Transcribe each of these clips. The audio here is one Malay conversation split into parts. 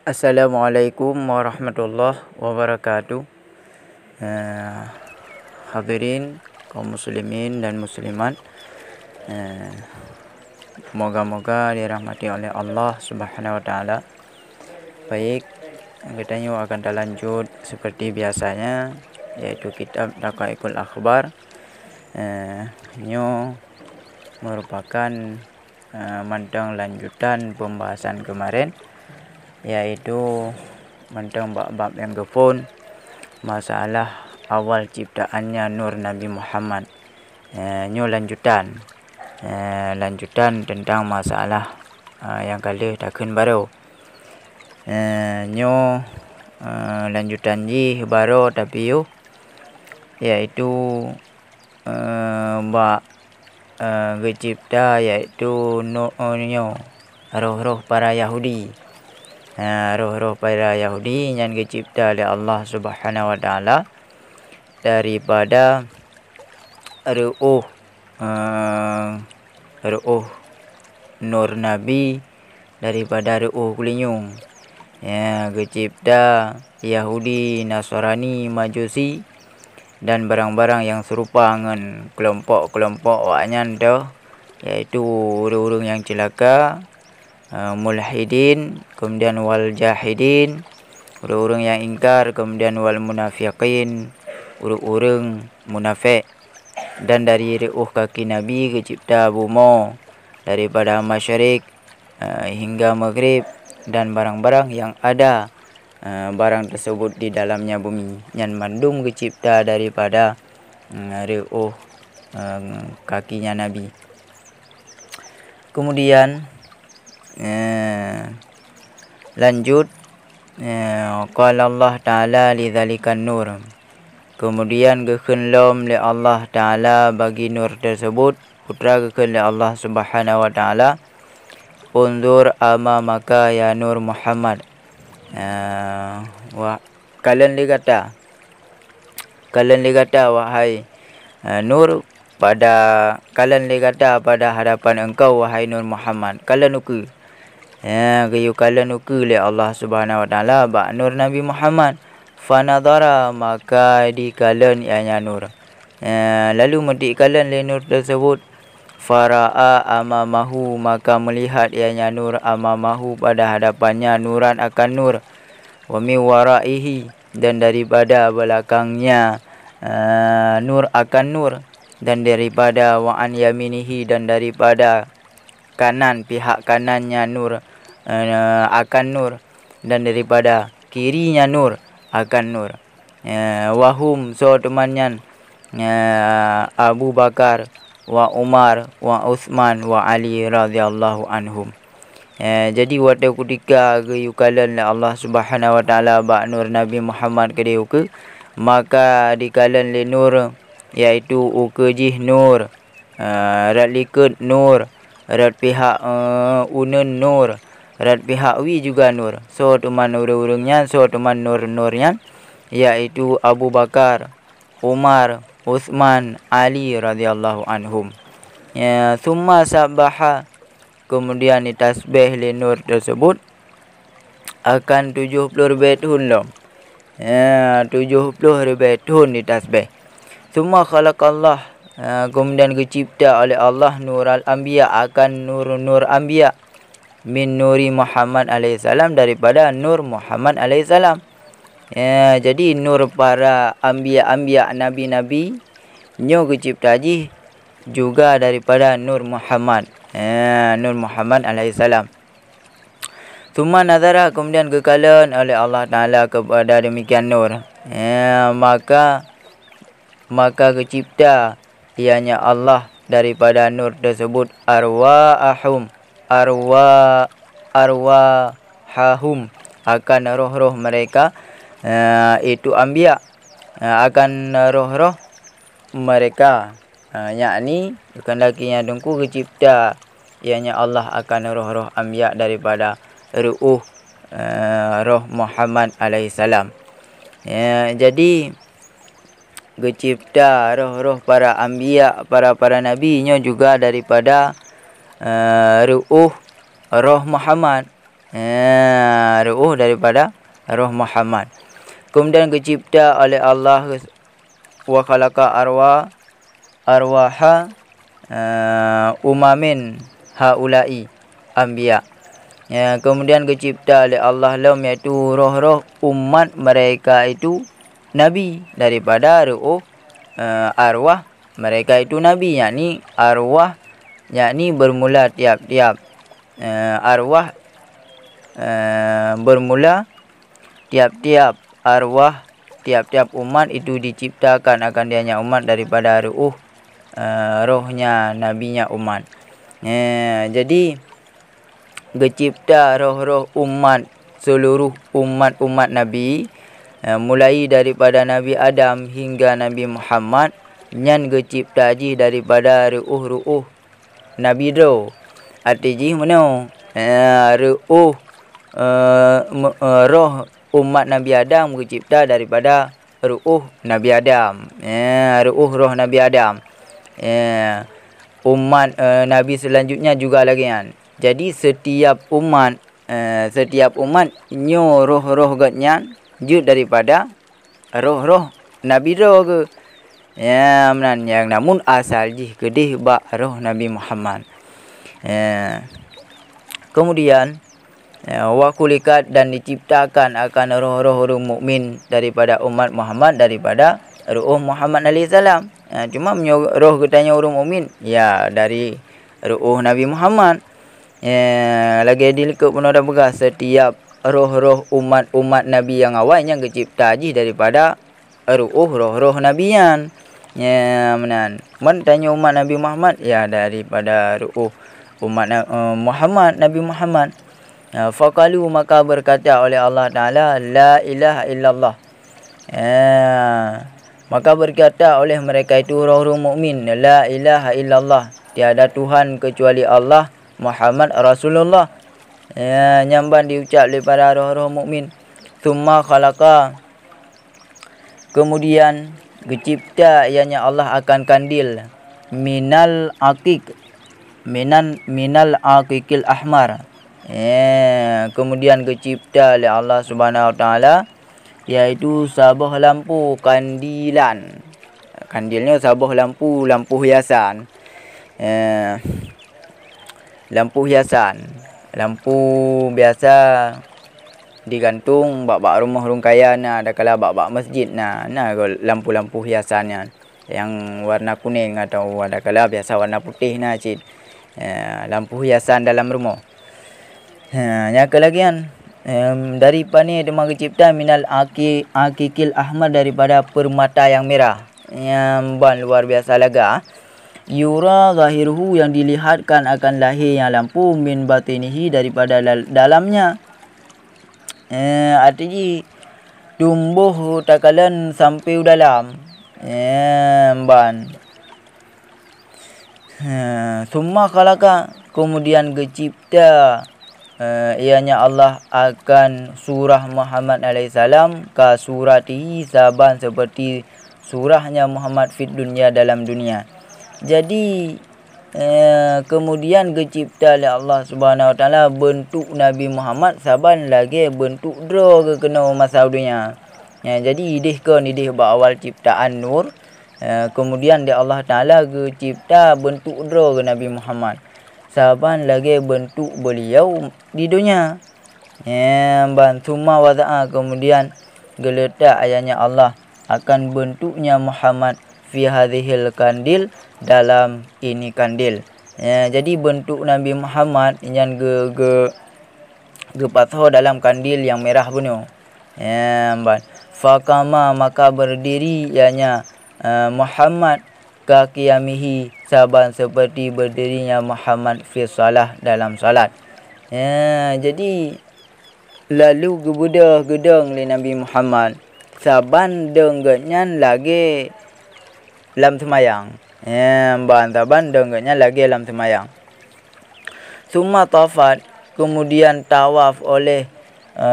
Assalamualaikum warahmatullahi wabarakatuh. Hadirin kaum muslimin dan muslimat, moga-moga dirahmati oleh Allah Subhanahu wa taala. Baik, kita akan lanjut seperti biasanya, yaitu kitab Daqaiqul Akhbar. Ini merupakan mantang lanjutan pembahasan kemarin, yaitu tentang bab yang kepun masalah awal ciptaannya Nur Nabi Muhammad. Ini lanjutan tentang masalah yang kali takun baru. Ini lanjutan ji baru tapi yaitu bab cipta yaitu roh-roh para Yahudi. Roh-roh para Yahudi yang dicipta oleh Allah Subhanahu wa taala daripada ruh Nur Nabi, daripada ruh kulinyung. Dicipta Yahudi, Nasrani, Majusi dan barang-barang yang serupa dengan kelompok-kelompok waknyan tu, yaitu orang-orang yang celaka, mulhidin, kemudian wal jahidin, orang-orang yang ingkar, kemudian wal munafiqin, orang-orang munafik. Dan dari ruh kaki Nabi dicipta bumi daripada masyrik hingga maghrib, dan barang-barang yang ada barang tersebut di dalamnya bumi yang mandum dicipta daripada ruh kakinya Nabi. Kemudian lanjut, qala Allah taala lidzalikan nur. Kemudian gekhenlom li Allah taala bagi nur tersebut, putra gekhen li Allah Subhanahu wa taala, unzur amamaka ya Nur Muhammad. Kalian dikata wahai Nur, pada kalian dikata pada hadapan engkau wahai Nur Muhammad. Kalian uku kalian uku li Allah Subhanahu wa taala ba Nur Nabi Muhammad. Fanadara, maka di kalian ianya Nur. Lalu mati kalian li Nur tersebut. Fara'a amamahu, maka melihat ianya Nur amamahu pada hadapannya nuran akan nur. Wa min waraihi, dan daripada belakangnya nur akan nur. Dan daripada wa an yaminihi, dan daripada kanan, pihak kanannya nur akan nur. Dan daripada kirinya nur akan nur. Wahum, so temannya Abu Bakar wa Umar wa Uthman wa Ali radhiyallahu anhum. Jadi waktu ketika kalian Allah Subhanahu wa taala ba nur Nabi Muhammad ke, maka di kalian le nur, yaitu ukejih nur, rat likut nur, rat pihak unun nur, rat pihak wi juga nur. So teman urang-urangnya, so teman nur-nurnya, yaitu Abu Bakar, Umar, Uthman, Ali radhiyallahu anhum. Summa sabaha, kemudian ditasbih li nur tersebut akan 70 baitun lom. 70 baitun ditasbih. Summa khalaqallah, kemudian dicipta oleh Allah nural anbiya, akan nur-nur anbiya, min nuri Muhammad alaihissalam, daripada nur Muhammad alaihissalam. Jadi nur para anbiya, nabi-nabi nyo dicipta juga daripada nur Muhammad, nur Muhammad alaihissalam. Summa nazara, kemudian kekalan oleh Allah taala kepada demikian nur, maka dicipta ianya Allah daripada nur tersebut arwahum, akan roh-roh mereka, itu anbiya, akan roh-roh mereka, yakni bukan lagi yang dengku dicipta ianya Allah akan roh-roh anbiya daripada ruh roh Muhammad alaihissalam. Jadi Gecipta roh-roh para anbiya, para nabinya juga daripada ruh roh Muhammad. Ruh daripada roh Muhammad. Kemudian dicipta oleh Allah wa khalaqa arwaha umamin haula'i anbiya. Kemudian dicipta oleh Allah lahum, iaitu roh-roh umat mereka itu nabi, daripada ruh arwah mereka itu nabi, yakni arwah, yakni bermula tiap-tiap arwah bermula tiap-tiap arwah, tiap-tiap umat itu diciptakan akan dianya umat daripada rohnya nabinya umat. Jadi gecipta roh-roh umat, seluruh umat nabi, mulai daripada Nabi Adam hingga Nabi Muhammad, nyan gecipta ji daripada ruh nabi do. Arti mana roh umat Nabi Adam dicipta daripada ruh Nabi Adam. Roh Nabi Adam. Umat Nabi selanjutnya juga lagi kan. Jadi setiap umat nyo roh-roh gatnya jud daripada roh Nabi do ke. Menan yang namun asal ji kedih ba roh Nabi Muhammad. Kemudian wa kulikat, dan diciptakan akan roh-roh mukmin daripada umat Muhammad, daripada ruh Muhammad alaihi salam. Cuma roh katanya orang mukmin ya dari ruh Nabi Muhammad. Lagi dilekut pun ada begah setiap roh-roh umat Nabi yang awalnya dicipta ji daripada roh nabiyan. Menan tanya umat Nabi Muhammad ya daripada ruh umat Muhammad, Nabi Muhammad. Faqalu, maka berkata oleh Allah Ta'ala, la ilaha illallah. Maka berkata oleh mereka itu roh-roh mukmin, la ilaha illallah, tiada Tuhan kecuali Allah, Muhammad Rasulullah. Nyamban diucap oleh para roh-roh mukmin. Tsumma khalaqa, kemudian dicipta ianya Allah akan kandil minal aqiqil ahmar. Kemudian dicipta oleh Allah Subhanahu Wa Taala, iaitu sabah lampu kandilan. Kandilnya sabah lampu hiasan. Lampu hiasan. Lampu biasa digantung bak rumah orang kaya nah, ada kala bak masjid nah lampu-lampu hiasannya yang warna kuning atau ada kala biasa warna putih nah cid. Lampu hiasan dalam rumah. Yang kelagian daripada ni dia dicipta minal aqiqil ahmad, daripada permata yang merah. Yang ban luar biasa laga. Yura zahiruhu, yang dilihatkan akan lahirnya lampu, min batinihi, daripada dalamnya. Artinya tumbuh takalan sampai dalam. Ban. Summa khalaqa, kemudian dicipta ianya Allah akan surah Muhammad alaihi salam, ka suratihi, saban seperti surahnya Muhammad fid dunya, dalam dunia. Jadi kemudian dicipta oleh Allah Subhanahu Wa Taala bentuk Nabi Muhammad saban lagi bentuk dro ke kena masa dunia. Jadi idih ba awal ciptaan nur. Kemudian dia Allah Taala cipta bentuk dro ke Nabi Muhammad saban lagi bentuk beliau di dunia. Summa wada'a, kemudian geletak ayatnya Allah akan bentuknya Muhammad fi hadhil kandil, dalam ini kandil. Jadi bentuk Nabi Muhammad yang patho dalam kandil yang merah bunuh. Faqama, maka berdiri ianya Muhammad ka qiyamihi, saban seperti berdirinya Muhammad fi salah, dalam salat. Jadi lalu gebudah gedang li Nabi Muhammad saban dengannya lagi dalam semayang. Saban dengannya lagi dalam semayang. Summa tafat, kemudian tawaf oleh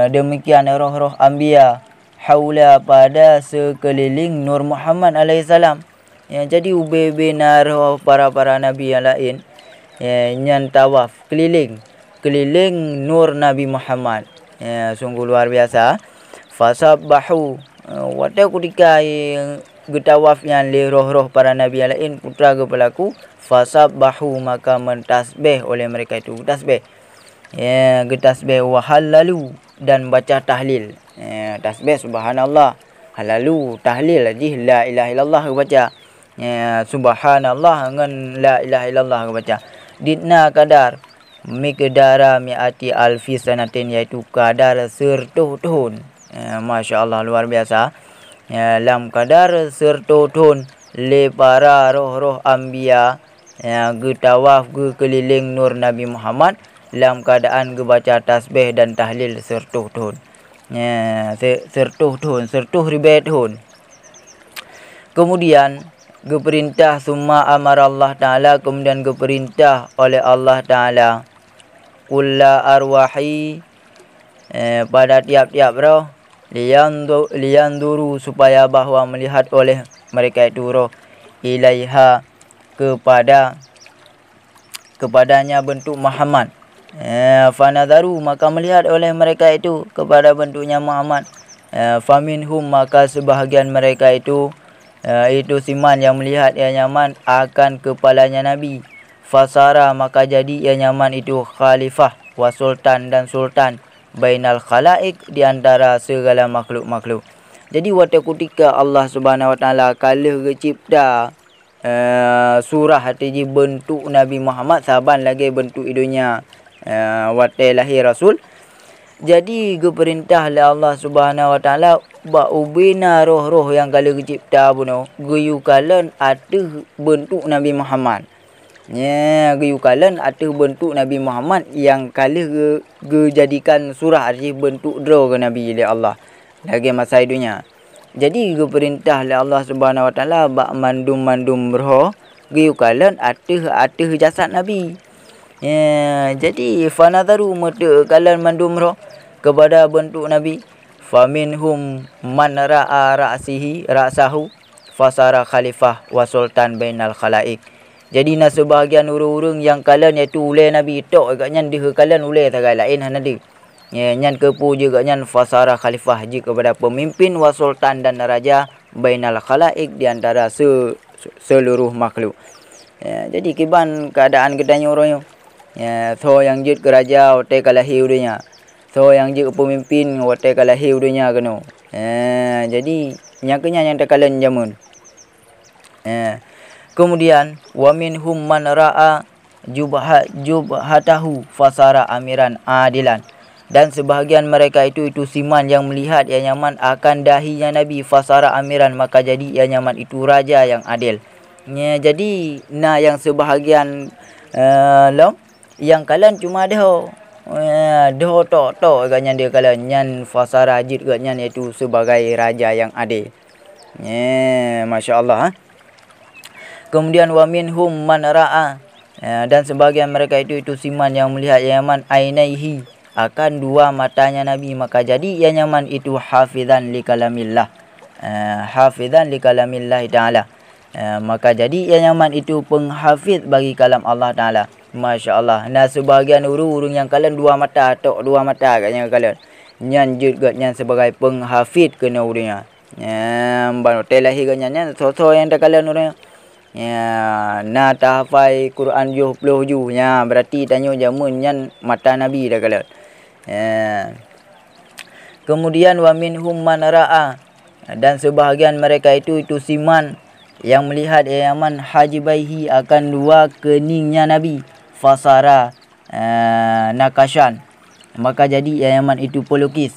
demikian roh-roh anbiya haula pada sekeliling Nur Muhammad alaihissalam. Ya, jadi ubay-ubay roh para nabi yang lain nyan tawaf keliling nur Nabi Muhammad. Sungguh luar biasa. Fasabbahu waktu ketika getawaf yang li roh-roh para nabi yang lain putra ke pelaku, fasabbahu maka mentasbih oleh mereka itu tasbih. Getasbih wa halalu dan baca tahlil. Tasbih subhanallah, halalu tahlil lagi la ilaha illallah baca. Subhanallah dengan la ilaha illallah baca. Ditna kadar miqdara mi'ati alfi sanatin, iaitu kadar 100 tahun. Masya-Allah luar biasa. Dalam kadar 100 tahun le para roh-roh anbiya getawaf ke keliling nur Nabi Muhammad dalam keadaan gebaca tasbih dan tahlil 100 tahun. 100 tahun, 100,000 tahun. Kemudian geperintah summa amar Allah Ta'ala, kemudian geperintah oleh Allah Ta'ala kulla arwahi pada tiap-tiap roh liyanduru supaya bahawa melihat oleh mereka itu roh ilaiha kepadanya bentuk Muhammad. Fanadharu maka melihat oleh mereka itu kepada bentuknya Muhammad. Faminhum maka sebahagian mereka itu siman yang melihat ia nyaman akan kepalanya Nabi. Fasara maka jadi ia nyaman itu khalifah wa sultan dan sultan bainal khalaik di antara segala makhluk-makhluk. Jadi waktu ketika Allah Subhanahu Wa Taala kala cipta surah hati bentuk Nabi Muhammad saban lagi bentuk idunya waktu lahir Rasul. Jadi geperintah oleh Allah Subhanahu Wa Taala ba ubina roh-roh yang kala dicipta buno geyu kalan atuh bentuk Nabi Muhammad. Geyu kalan atuh bentuk Nabi Muhammad yang kala jadikan surah arti bentuk dro ke Nabi oleh Allah lagi masa hidunya. Jadi geperintah oleh Allah Subhanahu Wa Taala ba mandum roh geyu kalan atuh jasad Nabi. Jadi fanadharu mata kalan mandum roh kepada bentuk Nabi. Faminhum man ra'a ra'sahu fasara khalifah wa sultan bainal khalaik. Jadi na sebahagian urang-urang yang kalan iaitu ulai Nabi tok agaknya dia kalan ulai tagai lain han ada. Nyan kepu juga nyan fasara khalifah ji kepada pemimpin wa sultan dan raja bainal khalaik di antara seluruh makhluk. Jadi kiban keadaan kedanya orangnya. So yang jid ke raja otai kalahi udanya. So yang jid pemimpin otai kalahi udanya kena. Jadi nyakanya yang tekalan jamun. Kemudian wa minhum man ra'a jubhatahu fasara amiran adilan. Dan sebahagian mereka itu siman yang melihat yang nyaman akan dahinya Nabi fasara amiran maka jadi yang nyaman itu raja yang adil. Jadi yang sebahagian yang kalian cuma dah tok agaknya dia kalian nyan fasara jid agaknya iaitu sebagai raja yang adil. Masya-Allah. Kemudian wa minhum man ra'a dan sebahagian mereka itu siman yang melihat yang nyaman ainaihi akan dua matanya Nabi maka jadi yang nyaman itu hafizan li kalamillah. Hafizan li kalamillah Ta'ala. Maka jadi yang nyaman itu penghafiz bagi kalam Allah Ta'ala. Masya-Allah. Nah sebahagian urung yang kalian dua mata katanya kalian. Nyan jud nyan sebagai penghafiz kena urungnya. Ban telahi ganyan so yang dah kalian urungnya. Na tahfai Quran 70 ju berarti tanya jamun nyan mata Nabi dah kalian. Kemudian wa minhum man ra'a dan sebahagian mereka itu siman yang melihat yaman hajibaihi akan dua keningnya Nabi fasara nakashan maka jadi yaman itu pelukis.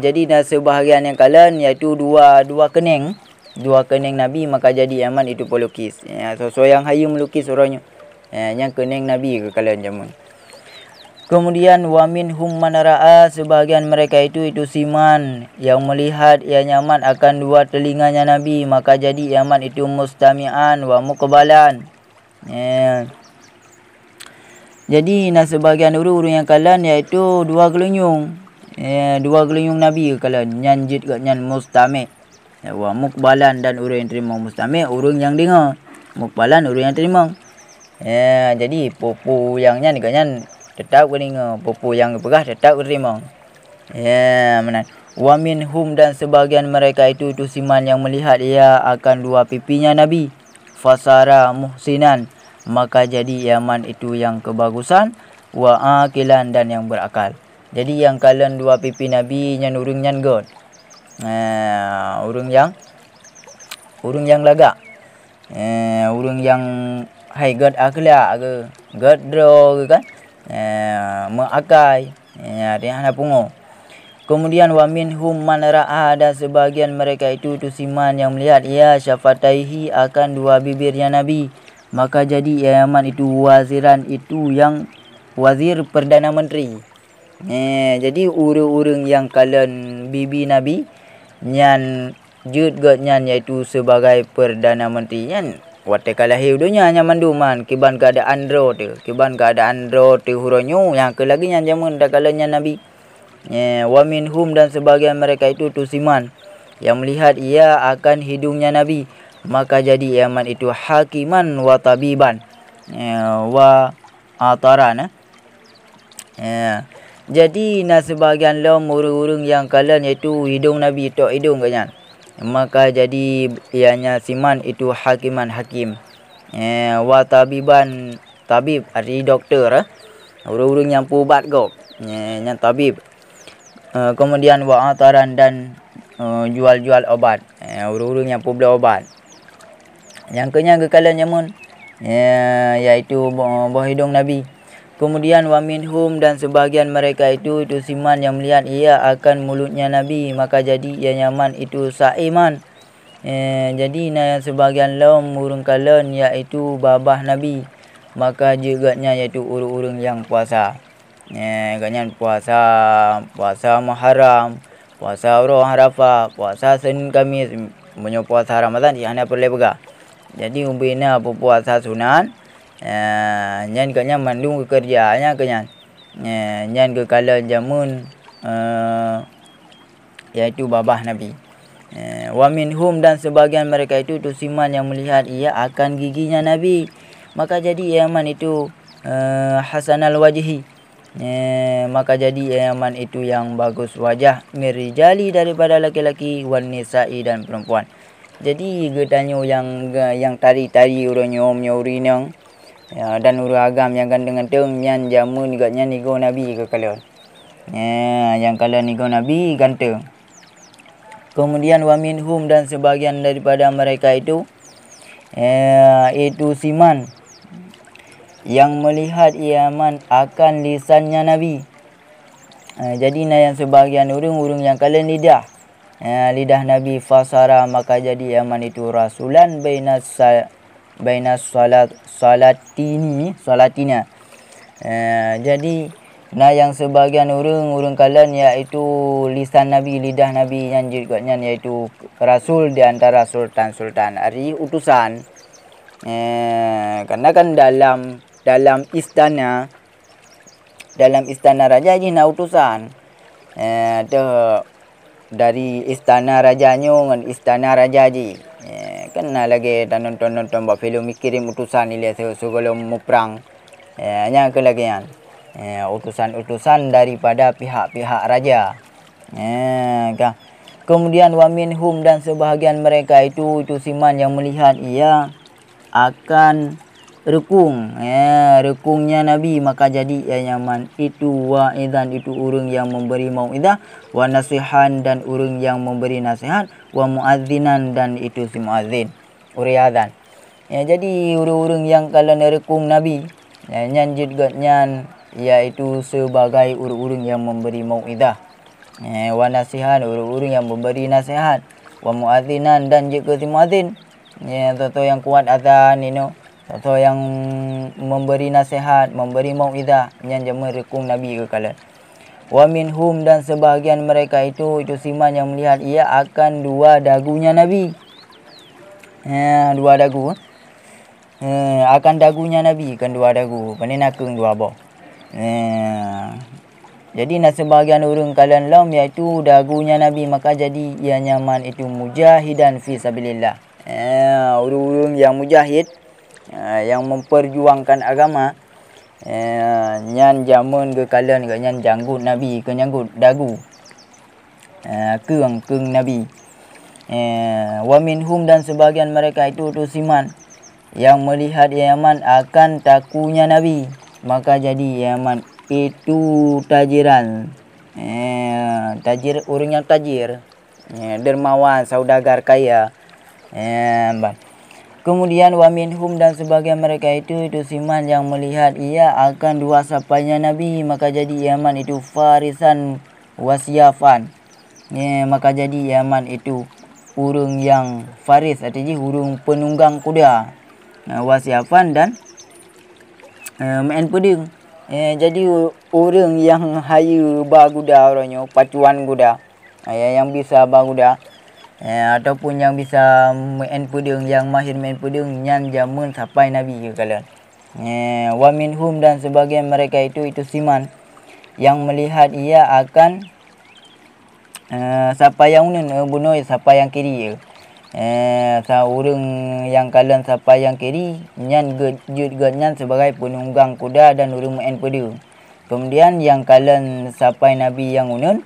Jadi sebahagian yang kalian iaitu dua kening Nabi maka jadi yaman itu pelukis. So yang hayu melukis orangnya yang kening Nabi ke kalian jamun. Kemudian wa minhum man ra'a sebahagian mereka itu siman yang melihat yang nyaman akan dua telinganya Nabi maka jadi yaman itu mustami'an wa muqbalan. Jadi sebahagian urung yang kalian iaitu dua gelunyung. dua gelenyung Nabi kalau nyan jid kat nyan mustami'. Wa mukbalan dan urang yang terima mustami', urang yang dengar. Mukbalan urang yang terima. Jadi pupu yang nyan kat nyan tetap ke dengar, pupu yang pegah tetap ke terima. Mana? Wa minhum dan sebagian mereka itu siman yang melihat ia akan dua pipinya Nabi. Fasara muhsinan, maka jadi Yaman itu yang kebagusan. Wa akilan dan yang berakal. Jadi yang kalian dua pipi Nabi nyan urang nyan god. Urang yang lagak. Urang yang hai god akhlak ke, god dro ke kan. Mengakai. Dia nak pungo. Kemudian wa minhum man ra'a, ada sebagian mereka itu siman yang melihat ia syafataihi akan dua bibirnya Nabi. Maka jadi Yaman itu waziran itu yang wazir Perdana Menteri. Jadi urang-urang yang kalian bibi Nabi nyan jud gat nyan iaitu sebagai Perdana Menteri nyan. Wate kalahir dunia nyan manduman kiban keadaan dro tu huronyo yang ke lagi nyan zaman dak kalanya Nabi. Wa minhum dan sebagian mereka itu siman yang melihat ia akan hidungnya Nabi. Maka jadi Yaman itu hakiman wa tabiban. Wa ataran. Jadi sebagian lom urang-urang yang kalian iaitu hidung Nabi tok hidung katnya. Maka jadi ianya siman itu hakiman hakim. Wa tabiban, tabib arti doktor. Urang-urang yang pubat gok. Yang tabib. Kemudian wa ataran dan jual-jual obat. Urang-urang yang pubeli obat. Yang kenya ke kalian nyamun iaitu bawah hidung Nabi. Kemudian wa minhum dan sebagian mereka itu siman yang melihat ia akan mulutnya Nabi. Maka jadi ia Yaman itu saiman. Jadi sebagian lom urang kalian iaitu babah Nabi. Maka juganya iaitu urang-urang yang puasa. Ganyan puasa Muharram, puasa Arafah, puasa Senin Kamis, punya puasa Ramadan yang hanya perlu pegah. Jadi umpina puasa sunan. Nyan kanya mandung ke kerjanya kanya. Nyan ke kala jamun iaitu babah Nabi. Wa minhum dan sebagian mereka itu siman yang melihat ia akan giginya Nabi. Maka jadi Yaman itu hasanal wajhi. Maka jadi Yaman itu yang bagus wajah, mirijali daripada laki-laki, wan nisa'i dan perempuan. Jadi getanyo yang tari-tari uronyo urinang dan urang agam yang ganteng-ganteng nyan jamun gatnya nigo Nabi ke kalian. Yang kalian nigo Nabi ganteng. Kemudian wa minhum dan sebagian daripada mereka itu siman yang melihat Yaman akan lisannya Nabi. Jadi yang sebagian urang yang kalian lidah Nabi fasara, maka jadi Yaman itu rasulan bainas salatina. Jadi yang sebagian urang kalian iaitu lisan Nabi, lidah Nabi yang juganya iaitu rasul di antara sultan-sultan, ari utusan. Karena kan dalam istana raja ji utusan. Dari istana rajanya dengan istana raja ji. Kan lagi nonton buat filem kirim utusan ni segala muprang. Nya ke lagi kan. Utusan-utusan daripada pihak-pihak raja. Kemudian wa minhum dan sebahagian mereka itu siman yang melihat ia akan rekungnya Nabi. Maka jadi Yaman itu wa'idan itu urang yang memberi mau'idah, wa nasihan dan urang yang memberi nasihat, wa muazzinan dan itu si muazzin uriadan. Jadi urang-urang yang kalian rekung Nabi nyan juga nyan iaitu sebagai urang-urang yang memberi mau'idah, wa nasihan urang-urang yang memberi nasihat, wa muazzinan dan juga si muazzin atau yang kuat azan atau yang memberi nasihat, memberi mau'idah yang jamu rekung Nabi ke kalian. Wa minhum dan sebahagian mereka itu siman yang melihat ia akan dua dagunya Nabi. Dua dagu. Akan dagunya Nabi kan dua dagu, panen akung dua boh. Jadi sebahagian urang kalian lam iaitu dagunya Nabi, maka jadi ianya man itu mujahidan fi sabilillah. Urang-urang yang mujahid, yang memperjuangkan agama, nyan jamun ke kalian ke nyan janggut Nabi ke janggut dagu, keung Nabi. Wa minhum dan sebahagian mereka itu siman yang melihat Yaman akan takunya Nabi, maka jadi Yaman itu tajiran. Tajir, orang yang tajir, dermawan, saudagar kaya. Kemudian wa minhum dan sebagian mereka itu siman yang melihat ia akan dua sapanya Nabi, maka jadi Yaman itu farisan wasiafan. Maka jadi Yaman itu urang yang faris, artinya urang penunggang kuda, wasiafan dan main pedang. Jadi orang yang hayu baguda orangnya, pacuan kuda, yang bisa baguda, ataupun yang bisa main pedang, yang mahir main pedang, nyan jamun sampai Nabi ke kalian. Wa minhum dan sebagian mereka itu siman yang melihat ia akan siapa yang unen bunuh siapa yang kiri. Orang yang kalian siapa yang kiri nyan nyan sebagai penunggang kuda dan urang main pedang. Kemudian yang kalian siapa Nabi yang unen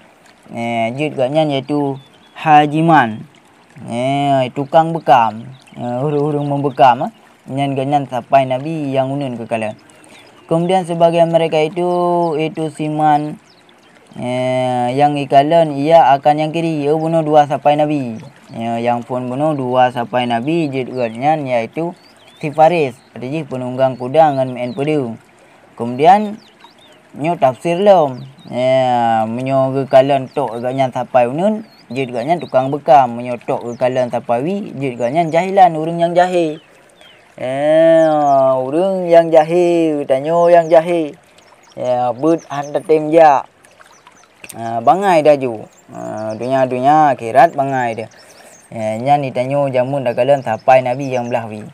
nyan iaitu hajiman, tukang bekam, urang membekam, nyan siapa Nabi yang unen ke kalian. Kemudian sebagian mereka itu siman yang ikalan ia akan yang kiri bunuh dua sampai Nabi, yang pun bunuh dua sampai Nabi judulnya yaitu si faris, artinya penunggang kuda dengan main pedang. Kemudian nyo tafsir lom, menyo ke kalian tok agaknya sampai unun judulnya tukang bekam, menyo tok ke kalian sampai wi judulnya jahilan, orang yang jahil. Orang yang jahil, tanyo yang jahil, bud hantar temja. Bangai dah ju, dunia akhirat bangai dia. Nyan ditanyo jamun dah kalian sampai Nabi yang belahwi.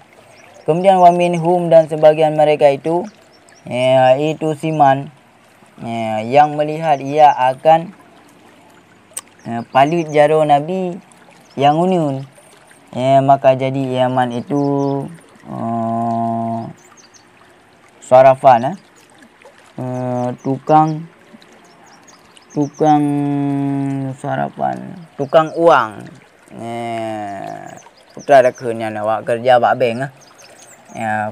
Kemudian wa minhum dan sebagian mereka itu siman yang melihat ia akan palit jaro Nabi yang unun, maka jadi Yaman itu sarafan, tukang sarapan, tukang uang. Putra dah kerja awak kerja bak bank.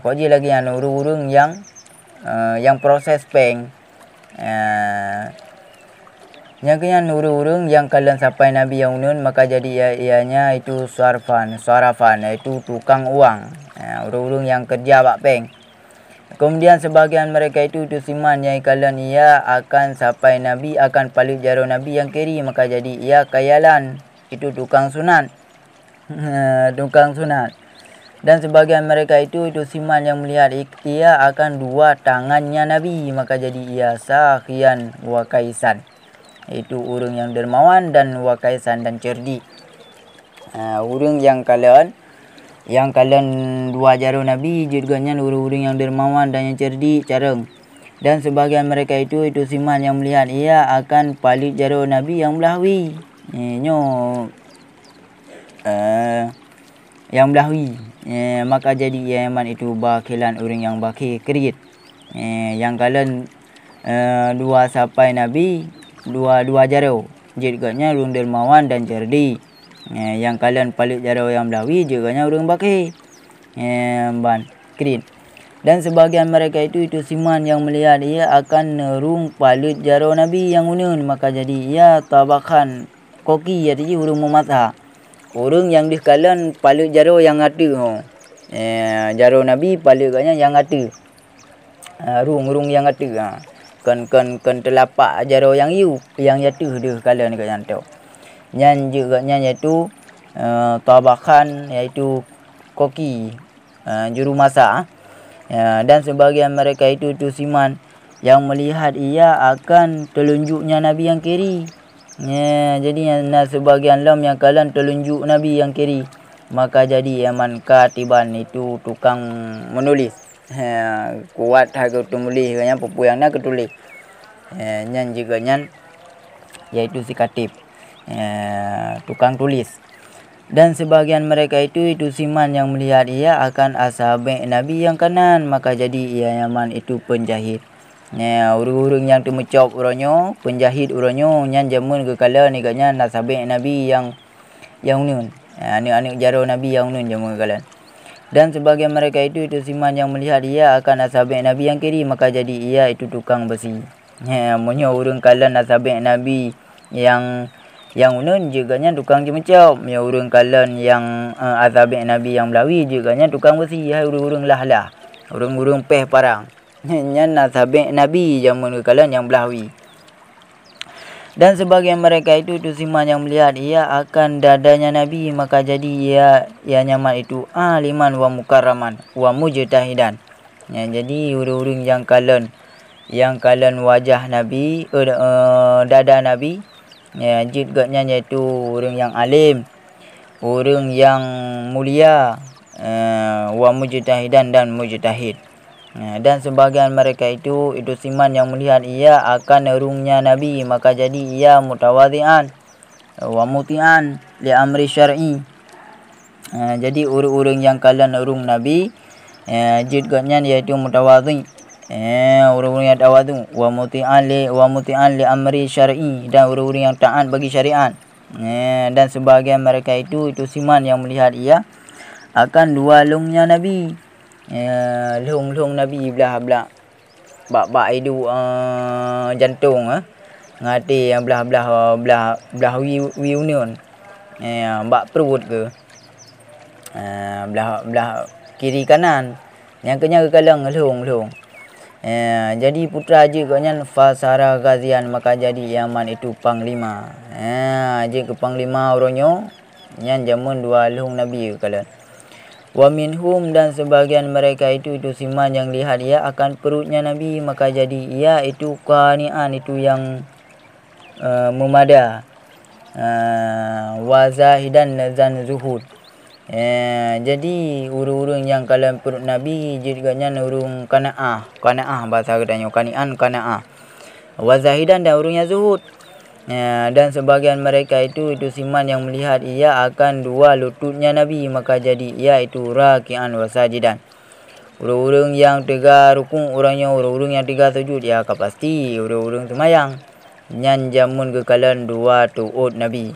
Kau je lagi urung-urung yang proses bank. Yang kenyan urung-urung yang kalian sampai Nabi yang unun, maka jadi ianya itu sarafan, iaitu tukang uang. Urung-urung yang kerja bak bank. Kemudian sebagian mereka itu siman yang kalian ia akan sampai Nabi, akan palit jaro Nabi yang kiri, maka jadi ia kayalan, itu tukang sunat. Tukang sunat. Dan sebagian mereka itu siman yang melihat ia akan dua tangannya Nabi, maka jadi ia sakhian wa kaisan, itu urang yang dermawan dan wa kaisan dan cerdik. Urang yang kalian dua jaro Nabi judulnya urang-urang yang dermawan dan yang cerdik careng. Dan sebagian mereka itu siman yang melihat ia akan palit jaro Nabi yang belahwi, yang belahwi, maka jadi Yaman itu bakilan orang yang bakil kerit. Yang kalian dua sampai Nabi dua jaro judulnya urang dermawan dan cerdik. Yang kalian palit jaro yang belahwi juga urang bakil, kerit. Dan sebagian mereka itu siman yang melihat ia akan nerung palit jaro Nabi yang unun, maka jadi ia tabakan koki, jadi urang mematah. Orang yang di kalian palit jaro yang ngatu, jaro Nabi palit ganya yang ngatu, urung yang ngatu, kan telapak jaro yang yang jatuh di kalian ke jantung. Nyan juga iaitu tabakan, iaitu koki, juru masak. Dan sebagian mereka itu siman yang melihat ia akan telunjuknya Nabi yang kiri. Jadi sebagian lam yang kalian telunjuk Nabi yang kiri, maka jadi Yaman katiban, itu tukang menulis. Kuat harga tulis, kayaknya pepu yang nak tulis. Nyan juga nyan iaitu si katib, tukang tulis. Dan sebahagian mereka itu siman yang melihat ia akan ashabe Nabi yang kanan, maka jadi ia nyaman itu penjahit. Urang-urang yang tumecop uranyo, penjahit uranyo nyan jamun ke kala ni gaknya ashabe Nabi yang nun. Anak-anak jaro Nabi yang nun jamun ke kala. Dan sebahagian mereka itu siman yang melihat ia akan ashabe Nabi yang kiri, maka jadi ia itu tukang besi. Munyo urang kalan ashabe Nabi yang unun juganya tukang jemecop. Ya urang kalan yang ashabe Nabi yang Melawi juganya tukang besi. Hai urang-urang lah. Urang-urang peh parang. Nyan ashabe Nabi jamun ke kalan yang Melawi. Dan sebagian mereka itu siman yang melihat ia akan dadanya Nabi, maka jadi ia nyaman itu aliman wa mukarraman wa mujtahidan. Jadi urang-urang yang kalan wajah Nabi, dada Nabi, jid gaknya iaitu orang yang alim, orang yang mulia, wa mujtahidan dan mujtahid. Dan sebahagian mereka itu siman yang melihat ia akan erungnya Nabi, maka jadi ia mutawadhi'an wa muti'an li amri syar'i. Jadi urang-urang yang kalan erung Nabi, jid gaknya iaitu mutawadhi', urang-urang yang tawadhu, wa muti'an li amri syar'i, dan urang-urang yang taat bagi syariat. Dan sebahagian mereka itu siman yang melihat ia akan dua lungnya Nabi. Lung Nabi belah bak itu jantung, ngati yang belah wiunun, bak perut ke, belah kiri kanan, yang kenya ke kalang lung. Jadi putra je katnya fasara ghazian, maka jadi Yaman itu panglima. Je ke panglima oronyo nyan jamun dua lung Nabi ke kalang. Wa minhum, dan sebahagian mereka itu siman yang lihat ia akan perutnya Nabi, maka jadi ia itu qani'an, itu yang memada, wa zahidan nazan zuhud. Jadi urung-urung yang kalan perut Nabi jadinya urung qanaah bahasa katanya, qani'an qanaah, wa zahidan dan urungnya zuhud. Dan sebahagian mereka itu siman yang melihat ia akan dua lututnya Nabi, maka jadi ia itu raki'an wa sajidan. Urung-urung yang tiga rukun orangnya, urung-urung yang tiga sujud, ya pasti urung-urung semayang. Nyan jamun kekalan dua tu'ud Nabi.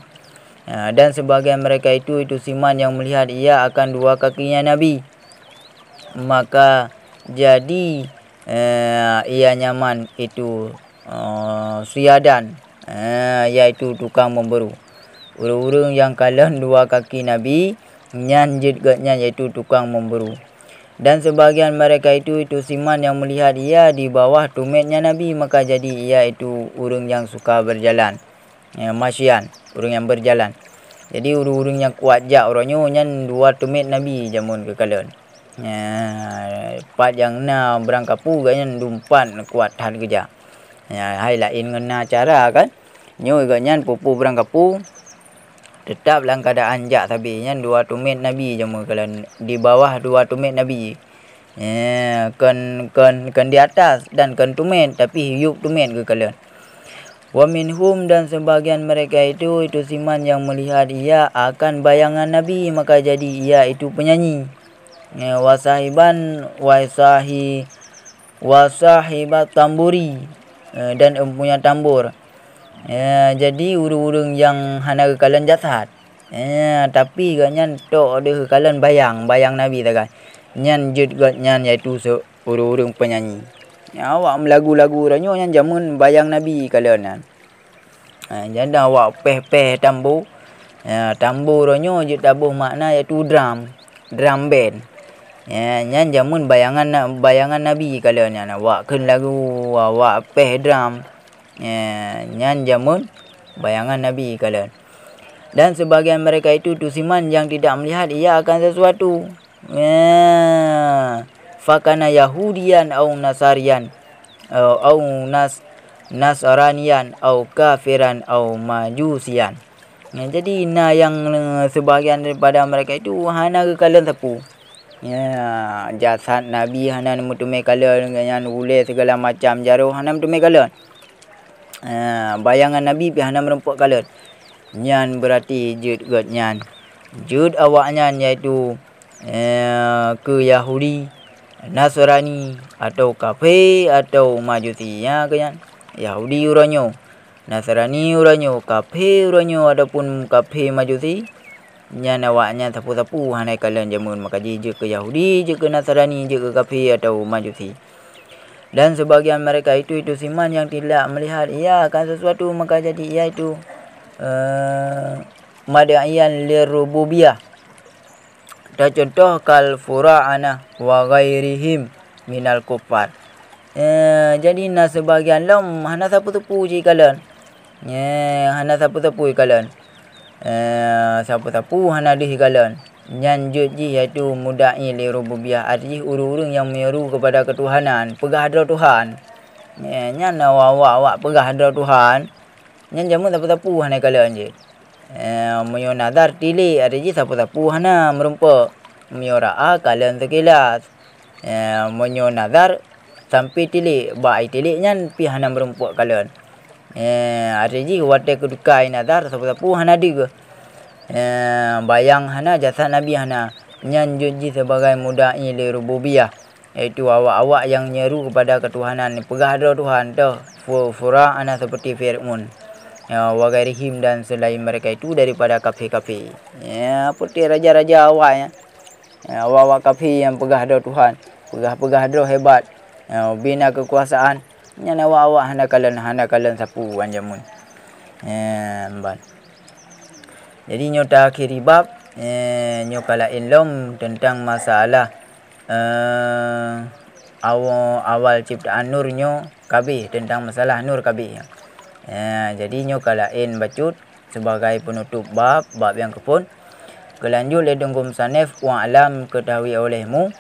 Dan sebahagian mereka itu siman yang melihat ia akan dua kakinya Nabi, maka jadi ia nyaman itu siadan, iaitu tukang memberu. Urung-urung yang kalan dua kaki Nabi, nyan jidgatnya iaitu tukang memberu. Dan sebahagian mereka itu siman yang melihat ia di bawah tumitnya Nabi, maka jadi ia itu urung yang suka berjalan, masyian, urung yang berjalan. Jadi urung-urung yang kuat jak orangnya nyan dua tumit Nabi jamun ke kalan. Pat yang na berangkapu gaknya dumpan kuat hal kerja. Hai lain ngena cara kan. Nyo gaknya pupu berangkapu tetap dalam keadaan jak tapi nyan dua tumit Nabi jamun kalan, di bawah dua tumit Nabi. Kan di atas dan kan tumit tapi hiup tumit ke kalan. Wa minhum, dan sebahagian mereka itu siman yang melihat ia akan bayangan Nabi, maka jadi ia itu penyanyi. Wasahiban wasahibat tamburi, dan empunya tambur. Jadi urung-urung yang hana kekalan jasad, tapi gaknya tok ada kekalan bayang Nabi tak kan. Nyan jud gaknya iaitu urung-urung penyanyi. Awak melagu-lagu ranyo nyan jamun bayang Nabi kalian. Janda awak peh tambu. Tambu ranyo je tabuh makna iaitu drum band. Nyan jamun bayangan Nabi kalian. Awak keun lagu, awak peh drum. Nyan jamun bayangan Nabi kalian. Dan sebahagian mereka itu siman yang tidak melihat ia akan sesuatu. Fakana Yahudian au Nasarian au Nasranian au kafiran au majusian. Jadi yang sebahagian daripada mereka itu hana kekalan sapu. Jasad Nabi hana mutume kalan dengan ule segala macam jaro hana mutume kalan. bayangan Nabi pi hana merempuk kalen. Nyan berarti jud god nyan. Jud awak nyan iaitu ke Yahudi, Nasrani atau kafir atau Majusi ya kan. Yahudi uranyo, Nasrani uranyo, kafir uranyo ataupun kafir Majusi. Nyan awaknya sapu-sapu hanai kalian jamun makaji je ke Yahudi, je ke Nasrani, je ke kafir atau Majusi. Dan sebagian mereka itu siman yang tidak melihat ia akan sesuatu, maka jadi ia itu madaiyan lirububiyah. Dan contoh kal fura'ana wa ghairihim minal kufar. Jadi sebagian lam hana sapu-sapu je kalian. Hana sapu-sapu kalian. Sapu-sapu hana dih kalian. Nyan ji iaitu mudai li rububiyah, arti urung-urung yang menyeru kepada ketuhanan, pegah hadrat Tuhan. Nyan awak pegah hadrat Tuhan. Nyan jamu sapu-sapu hana kalian je. Menyo nazar tili arti sapu-sapu hana merumpa. Menyo ra'a kalian sekilas. Menyo nazar sampai tili, baik tili nyan pi hana merumpa kalian. Arti wate kedukai nazar sapu-sapu hana diga. Bayang hana jasa Nabi hana nyan juji sebagai mudai li rububiyah, iaitu awak-awak yang nyeru kepada ketuhanan, pegah hadrat Tuhan tu fura'ana seperti Fir'aun, wa ghairihim dan selain mereka itu daripada kafir-kafir. Seperti raja-raja awak awak-awak kafir yang pegah hadrat Tuhan, pegah hadrat hebat, bina kekuasaan. Nyan awak-awak hana kalian sapu anjamun. Jadi nyo tak akhiri bab nyo kalain lom tentang masalah awal ciptaan nur nyo kabeh, tentang masalah nur kabeh. Jadi nyo kalain bacut sebagai penutup bab yang kepun. Kelanjut ledungkum sanef wa alam, ketahui olehmu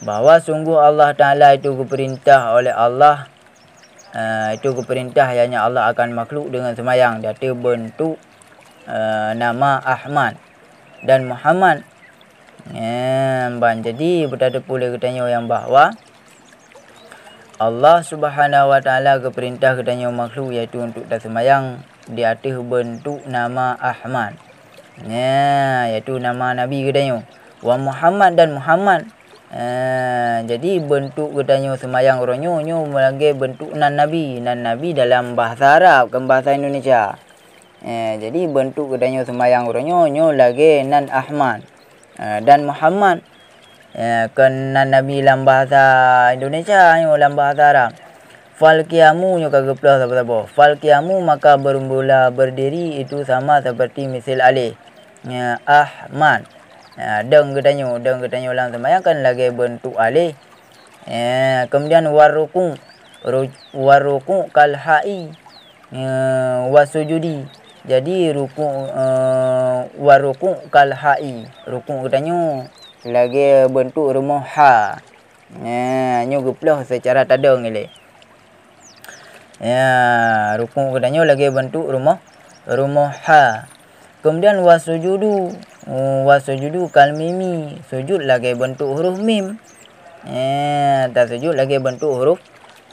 bahwa sungguh Allah Ta'ala itu keperintah oleh Allah, itu keperintah hanya Allah akan makhluk dengan semayang dia terbentuk nama Ahmad dan Muhammad. Jadi berada pula katanya yang bahawa Allah Subhanahu Wa Taala keperintah katanya makhluk iaitu untuk semayang di atas bentuk nama Ahmad, iaitu nama Nabi katanya, wa Muhammad dan Muhammad. Jadi bentuk katanya semayang orangnya nyo melagi bentuk nan Nabi dalam bahasa Arab kan bahasa Indonesia. Jadi bentuk katanya semayang orangnya nyo lagi nan Ahmad dan Muhammad kan nan Nabi dalam bahasa Indonesia nyo dalam bahasa Arab. Fal qiyamu nyo kagak plus apa-apa. Fal qiyamu maka bermula berdiri itu sama seperti misal alih Ahmad. Deng katanya dalam semayang kan lagi bentuk alih. Kemudian waruku kal ha'i wasujudi. Jadi ruku waruku kal ha'i, ruku katanya lagi bentuk rumah ha. Nyo geplah secara tadang ni. Ruku katanya lagi bentuk rumah ha. Kemudian wasujudu kal mimi, sujud lagi bentuk huruf mim. Tak sujud lagi bentuk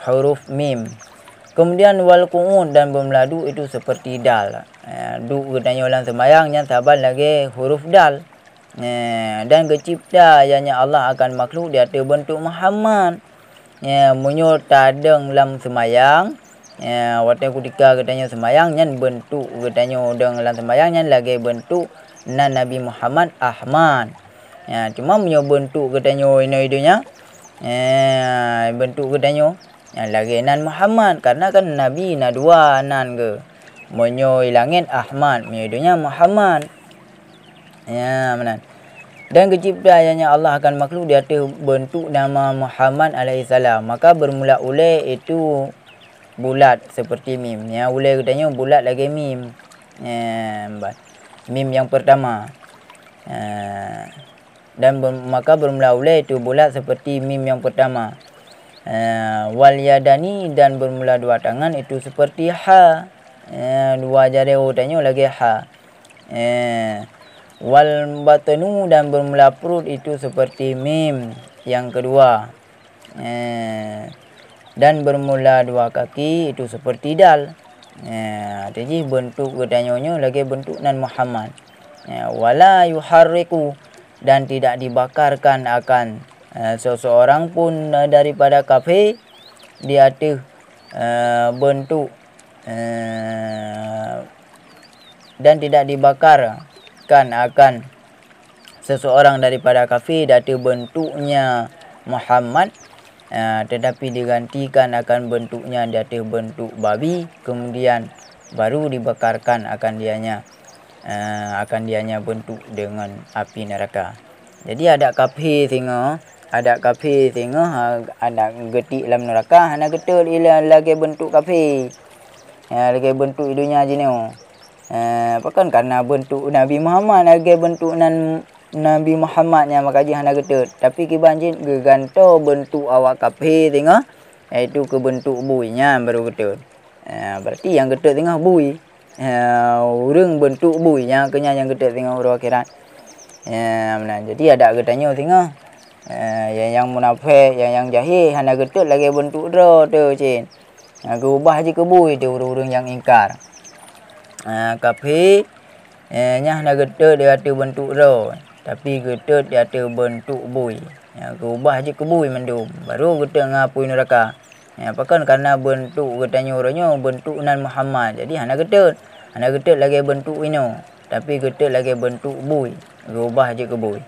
huruf mim. Kemudian wal qu'ud dan bermeladu itu seperti dal. Du katanya orang sembahyang yang sabar lagi huruf dal. Dan kecipta ianya Allah akan makhluk di atas bentuk Muhammad. Munyo tadeng lam sembahyang. Waktu ketika katanya sembahyang yang bentuk katanya deng lam sembahyang yang lagi bentuk nan Nabi Muhammad Ahmad. Cuma munyo bentuk katanya ino-idonya bentuk katanya yang lagi nan Muhammad, karena kan Nabi na dua nan ke. Monyo ilangin Ahmad, menyodonya Muhammad. Menan. Dan keciptaannya Allah akan makhluk di atas bentuk nama Muhammad alaihissalam. Maka bermula ulai itu bulat seperti mim. Ulai katanya bulat lagi mim. Mim yang pertama. Dan maka bermula ulai itu bulat seperti mim yang pertama. Wal yadani dan bermula dua tangan itu seperti ha. Dua jari utanya lagi ha. Wal batanu dan bermula perut itu seperti mim yang kedua. dan bermula 2 kaki itu seperti dal. Jadi bentuk gedanyonyo lagi bentuk nan Muhammad. Wala yuharriku, dan tidak dibakarkan akan seseorang pun daripada kafir di atas bentuk dan tidak dibakarkan akan seseorang daripada kafir di atas bentuknya Muhammad, tetapi digantikan akan bentuknya di atas bentuk babi, kemudian baru dibakarkan akan dianya bentuk dengan api neraka. Jadi ada kafir tengok, ada getik dalam neraka, hana getul lagi bentuk kafir. Lagi bentuk idunya jino. Bahkan karena bentuk Nabi Muhammad lagi bentuk nan Nabi Muhammadnya makaji hana getul. Tapi kibanjin geganto bentuk awak kafir tengok, iaitu ke bentuk buinya baru getul. Berarti yang getul tengok bui. Urang bentuk buinya kenya yang getul tengok urang akhirat. Jadi ada getanyo tengok. Yang munafik, yang jahil hana getul lagi bentuk ro tu cin. Ubah je ke bui tu urang yang ingkar. Kafir nya hana getul dia ada bentuk ro, tapi getul dia ada bentuk bui. Ubah je ke bui mendum, baru getul ngapui neraka. Bahkan karena bentuk getanyo ronyo bentuk nan Muhammad. Jadi hana getul lagi bentuk ino, tapi getul lagi bentuk bui. Ubah je ke bui.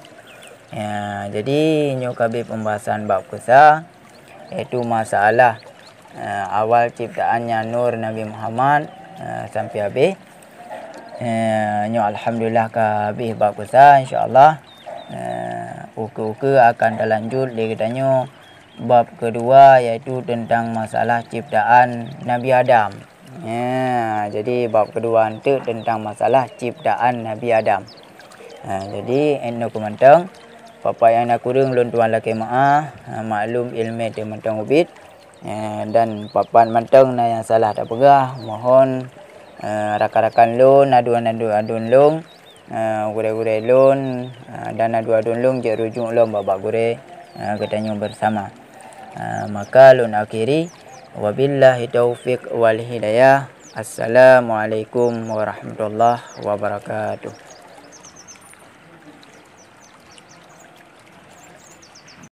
Jadi nyo kabeh pembahasan bab kisah, iaitu masalah awal ciptaannya Nur Nabi Muhammad sampai habis. Nyo alhamdulillah kabeh bab kisah, insyaallah uka-uka akan terlanjut di kitanyo bab kedua, iaitu tentang masalah ciptaan Nabi Adam. Jadi bab kedua itu tentang masalah ciptaan Nabi Adam. Jadi eno kumantang papa yang nak kurang lun tuan laki maaf, maklum ilmu dia mentang ubit, dan papan mentang na yang salah tak pegah, mohon rakan-rakan lun adun lun, gure-gure lun, dan adun lun je rujuk lun babak gure katanya bersama. Maka lun akhiri, wabillahi taufiq wal hidayah. Assalamualaikum warahmatullahi wabarakatuh.